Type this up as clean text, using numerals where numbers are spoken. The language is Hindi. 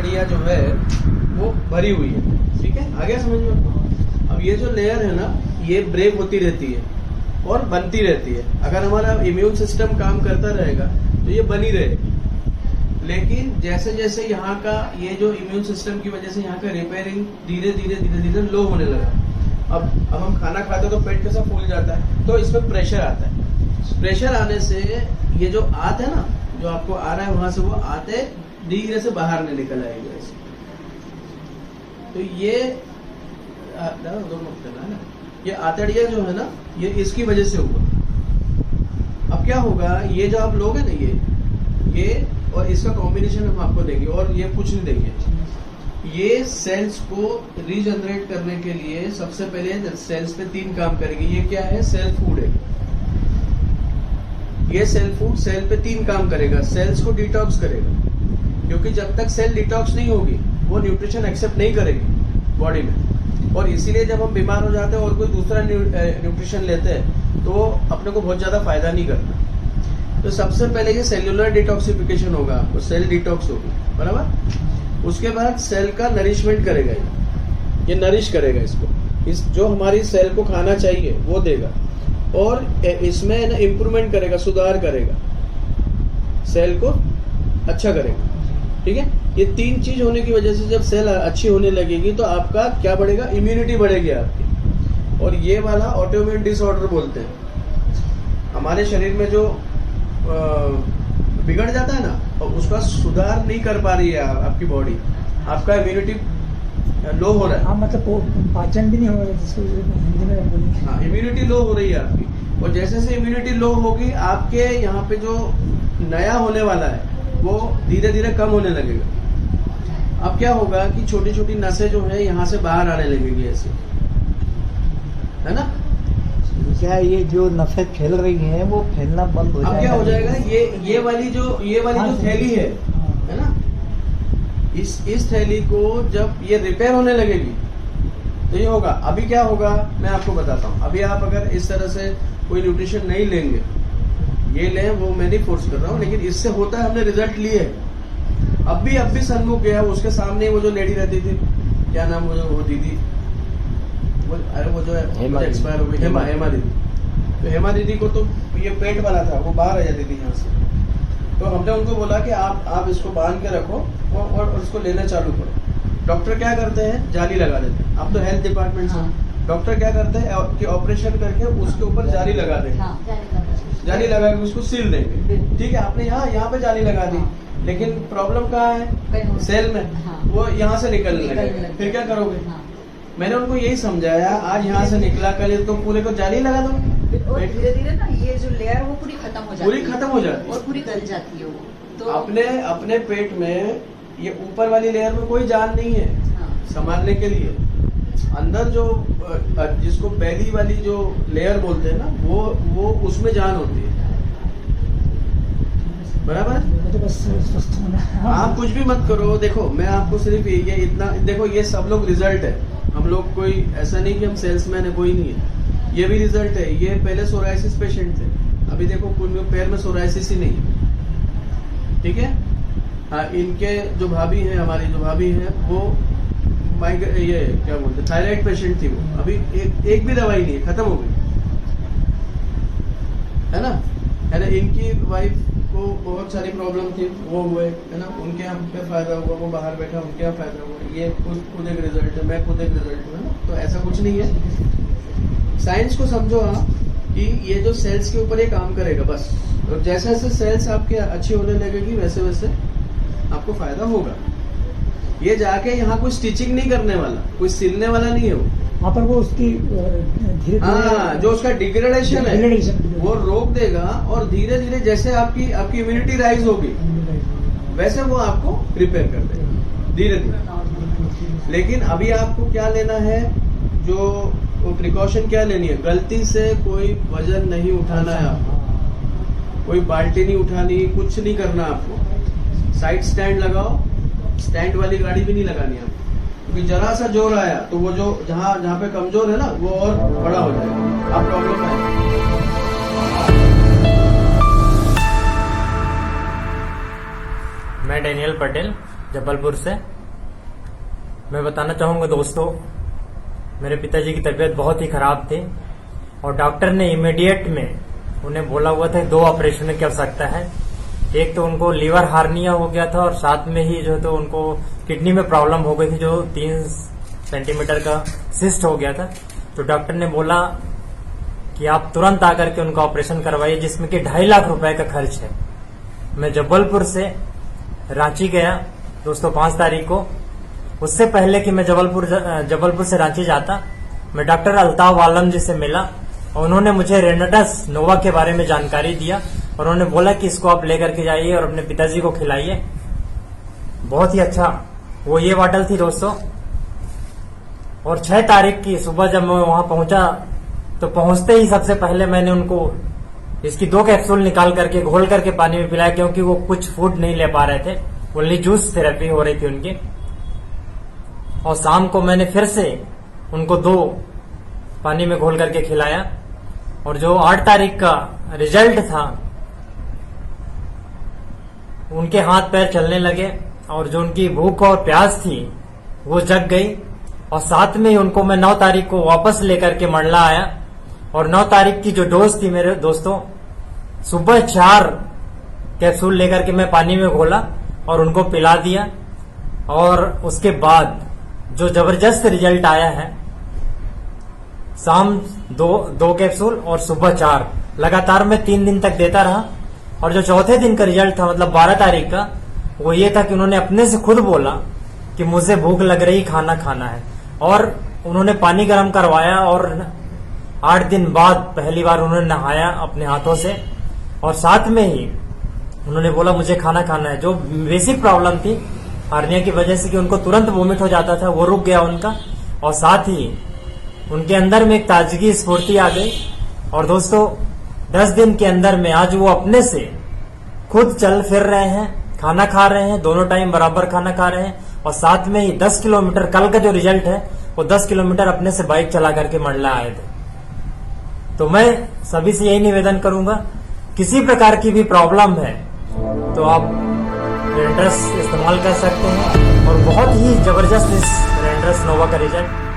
आंतड़िया जो है वो भरी हुई है, ठीक है, आ गया समझ में आपको। अब ये जो लेयर है ना, ये ब्रेक होती रहती है और बनती रहती है। अगर हमारा इम्यून सिस्टम काम करता रहेगा तो ये बनी रहेगी, लेकिन जैसे जैसे यहाँ का ये जो इम्यून सिस्टम की वजह से यहाँ का रिपेयरिंग धीरे धीरे लो होने लगा। अब हम खाना खाते तो पेट कैसा फूल जाता है, तो इसमें प्रेशर आता है। प्रेशर आने से ये जो आत है ना, जो आपको आ रहा है वहां से वो आते धीरे से बाहर नहीं निकल आएगा ऐसे। तो ये ना, ये आंतड़िया जो है ना, ये इसकी वजह से हुआ। अब क्या होगा, ये जो आप लोग है ना, ये और इसका कॉम्बिनेशन हम आपको देंगे और ये कुछ नहीं देंगे। ये सेल्स को रीजनरेट करने के लिए सबसे पहले सेल्स पे 3 काम करेगी। ये क्या है, सेल फूड है। ये सेल फूड सेल पे 3 काम करेगा। सेल्स को डिटॉक्स करेगा, क्योंकि जब तक सेल डिटॉक्स नहीं होगी वो न्यूट्रिशन एक्सेप्ट नहीं करेगी बॉडी में। और इसीलिए जब हम बीमार हो जाते हैं और कोई दूसरा न्यूट्रिशन लेते हैं तो अपने को बहुत ज्यादा फायदा नहीं करता। तो सबसे पहले ये सेल्यूलर डिटॉक्सिफिकेशन होगा, आपको सेल डिटॉक्स होगी, बराबर। उसके बाद सेल का नरिशमेंट करेगा, ये नरिश करेगा इसको, इस जो हमारी सेल को खाना चाहिए वो देगा। और इसमें ना इम्प्रूवमेंट करेगा, सुधार करेगा, सेल को अच्छा करेगा, ठीक है। ये 3 चीज होने की वजह से जब सेल अच्छी होने लगेगी तो आपका क्या बढ़ेगा, इम्यूनिटी बढ़ेगी आपकी। और ये वाला ऑटोइम्यून डिसऑर्डर बोलते हैं। हमारे शरीर में जो बिगड़ जाता है ना, और उसका सुधार नहीं कर पा रही है आपकी बॉडी, आपका इम्यूनिटी लो हो रहा है। हाँ, मतलब पाचन भी नहीं हो रहा है, जिसको हिंदी में बोलेंगे। हाँ, इम्यूनिटी लो हो रही है आपकी। और जैसे जैसे इम्यूनिटी लो होगी, आपके यहाँ पे जो नया होने वाला है वो धीरे धीरे कम होने लगेगा। अब क्या होगा कि छोटी छोटी नसें जो है यहाँ से बाहर आने लगेगी ऐसे, है ना। क्या ये जो नसें फैल रही हैं वो फैलना बंद हो जाएगा? अब क्या हो जाएगा, ये वाली जो थैली है ना, इस थैली को जब ये रिपेयर होने लगेगी तो ये होगा। अभी क्या होगा मैं आपको बताता हूँ। अभी आप अगर इस तरह से कोई न्यूट्रिशन नहीं लेंगे, ये लें वो मैं नहीं फोर्स कर रहा हूँ, लेकिन इससे होता है, हमने रिजल्ट लिए। अब भी सन्मुख गया, उसके सामने वो जो लेडी रहती थी, क्या नाम वो दीदी, वो जो है एक्सपायर हो गई, हेमा दीदी। तो हेमा दीदी को तो ये पेट वाला था, वो बाहर आ जाती थी यहाँ से। तो हमने उनको बोला कि आप इसको बांध के रखो और उसको लेना चालू करो। डॉक्टर क्या करते हैं, जाली लगा देते हैं। अब तो हेल्थ डिपार्टमेंट से डॉक्टर क्या करते हैं कि ऑपरेशन करके उसके ऊपर जाली लगा देंगे, जाली लगा के उसको सील देंगे, ठीक है। आपने यहाँ पे जाली लगा दी, लेकिन प्रॉब्लम कहाँ है, सेल में, वो यहाँ से निकलने लगे। फिर क्या करोगे? मैंने उनको यही समझाया, आज यहाँ से निकला, कल तो पूरे को जाली लगा दो। और धीरे धीरे ना ये जो लेयर वो पूरी खत्म हो जाती है और पूरी गल जाती है वो। तो अपने पेट में ये ऊपर वाली लेयर में कोई जान नहीं है संभालने के लिए। अंदर जो जिसको पहली वाली जो लेयर बोलते हैं ना, वो उसमें जान होती है, बराबर। तो बस स्वस्थ होना। आप कुछ भी मत करो। देखो मैं आपको सिर्फ ये इतना, देखो ये सब लोग रिजल्ट है, हम लोग कोई ऐसा नहीं कि हम सेल्समैन है, कोई नहीं है। ये भी रिजल्ट है। ये पहले सोराइसिस पेशेंट थे, अभी देखो पैर में सोराइसिस ही नहीं है, ठीक है। हाँ, इनके जो भाभी है, हमारी जो भाभी है, वो ये क्या बोलते, थायराइड पेशेंट थी, वो अभी एक भी दवाई नहीं है, खत्म हो गई, है ना। इनकी वाइफ को बहुत सारी प्रॉब्लम थी, वो हुए, है ना। उनके यहाँ पे फायदा हुआ, वो बाहर बैठा, उनके यहाँ फायदा हुआ। ये खुद एक रिजल्ट है, मैं खुद एक रिजल्ट हूँ, है ना। तो ऐसा कुछ नहीं है। साइंस को समझो आप कि ये जो सेल्स के ऊपर ये काम करेगा बस। और जैसे जैसे सेल्स आपके अच्छी होने लगेगी वैसे वैसे आपको फायदा होगा। ये जाके यहाँ कोई स्टिचिंग नहीं करने वाला, कोई सिलने वाला नहीं है वो। वहाँ पर वो उसकी धीरे हाँ, जो उसका डिग्रेडेशन है वो रोक देगा, और धीरे धीरे जैसे आपकी इम्यूनिटी राइज होगी वैसे वो आपको रिपेयर कर देगा धीरे धीरे। लेकिन अभी आपको क्या लेना है, जो प्रिकॉशन क्या लेनी है, गलती से कोई वजन नहीं उठाना है आपको, कोई बाल्टी नहीं उठानी, कुछ नहीं करना आपको। साइड स्टैंड लगाओ, स्टैंड वाली गाड़ी भी नहीं लगानी आपको, क्योंकि जरा सा जोर आया तो वो जो जहाँ पे कमजोर है ना वो और बड़ा हो जाएगा, आप प्रॉब्लम आएगा। मैं डैनियल पटेल, जबलपुर से। मैं बताना चाहूंगा दोस्तों, मेरे पिताजी की तबीयत बहुत ही खराब थी और डॉक्टर ने इमीडिएट में उन्हें बोला हुआ था 2 ऑपरेशन की आवश्यकता है। एक तो उनको लीवर हार्निया हो गया था और साथ में ही जो तो उनको किडनी में प्रॉब्लम हो गई थी, जो 3 सेंटीमीटर का सिस्ट हो गया था। तो डॉक्टर ने बोला कि आप तुरंत आकर के उनका ऑपरेशन करवाइए, जिसमें कि 2.5 लाख रुपए का खर्च है। मैं जबलपुर से रांची गया दोस्तों 5 तारीख को। उससे पहले कि मैं जबलपुर से रांची जाता, मैं डॉक्टर अल्ताफ आलम जी से मिला और उन्होंने मुझे रेनेटस नोवा के बारे में जानकारी दिया और उन्होंने बोला कि इसको आप लेकर के जाइए और अपने पिताजी को खिलाइए। बहुत ही अच्छा वो ये बॉटल थी दोस्तों। और 6 तारीख की सुबह जब मैं वहां पहुंचा तो पहुंचते ही सबसे पहले मैंने उनको इसकी 2 कैप्सूल निकाल करके घोल करके पानी में पिलाया, क्योंकि वो कुछ फूड नहीं ले पा रहे थे, ओनली जूस थेरेपी हो रही थी उनकी। और शाम को मैंने फिर से उनको 2 पानी में घोल करके खिलाया और जो 8 तारीख का रिजल्ट था, उनके हाथ पैर चलने लगे और जो उनकी भूख और प्यास थी वो जग गई। और साथ में ही उनको मैं 9 तारीख को वापस लेकर के मंडला आया और 9 तारीख की जो डोज थी मेरे दोस्तों, सुबह 4 कैप्सूल लेकर के मैं पानी में घोला और उनको पिला दिया। और उसके बाद जो जबरदस्त रिजल्ट आया है, शाम 2 कैप्सूल और सुबह 4 लगातार मैं 3 दिन तक देता रहा। और जो चौथे दिन का रिजल्ट था, मतलब 12 तारीख का, वो ये था कि उन्होंने अपने से खुद बोला कि मुझे भूख लग रही, खाना खाना है। और उन्होंने पानी गर्म करवाया और 8 दिन बाद पहली बार उन्होंने नहाया अपने हाथों से और साथ में ही उन्होंने बोला मुझे खाना खाना है। जो बेसिक प्रॉब्लम थी हार्निया की वजह से कि उनको तुरंत वोमिट हो जाता था, वो रुक गया उनका। और साथ ही उनके अंदर में एक ताजगी स्फूर्ति आ गई। और दोस्तों 10 दिन के अंदर में आज वो अपने से खुद चल फिर रहे हैं, खाना खा रहे हैं, दोनों टाइम बराबर खाना खा रहे हैं। और साथ में ही 10 किलोमीटर, कल का जो रिजल्ट है वो 10 किलोमीटर अपने से बाइक चला करके मंडला आए थे। तो मैं सभी से यही निवेदन करूंगा, किसी प्रकार की भी प्रॉब्लम है तो आप रेनेटस इस्तेमाल कर सकते हैं और बहुत ही जबरदस्त इस रेनेटस नोवा का रिजल्ट